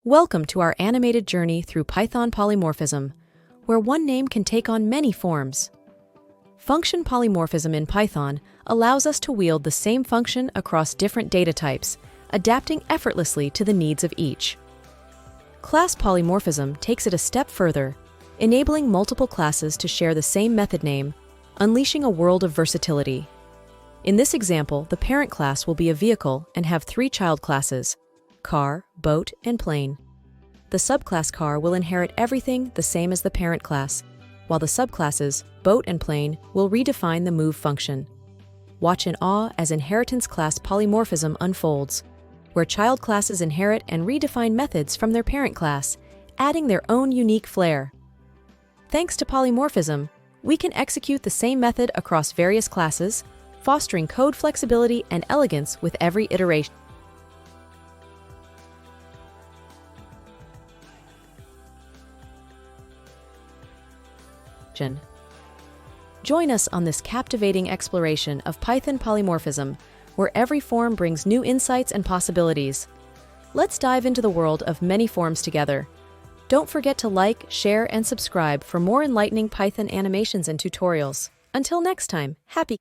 Welcome to our animated journey through Python polymorphism, where one name can take on many forms. Function polymorphism in Python allows us to wield the same function across different data types, adapting effortlessly to the needs of each. Class polymorphism takes it a step further, enabling multiple classes to share the same method name, unleashing a world of versatility. In this example, the parent class will be a vehicle and have three child classes: car, boat, and plane. The subclass car will inherit everything the same as the parent class, while the subclasses, boat and plane, will redefine the move function. Watch in awe as inheritance class polymorphism unfolds, where child classes inherit and redefine methods from their parent class, adding their own unique flair. Thanks to polymorphism, we can execute the same method across various classes, fostering code flexibility and elegance with every iteration. Join us on this captivating exploration of Python polymorphism, where every form brings new insights and possibilities. Let's dive into the world of many forms together. Don't forget to like, share, and subscribe for more enlightening Python animations and tutorials. Until next time, happy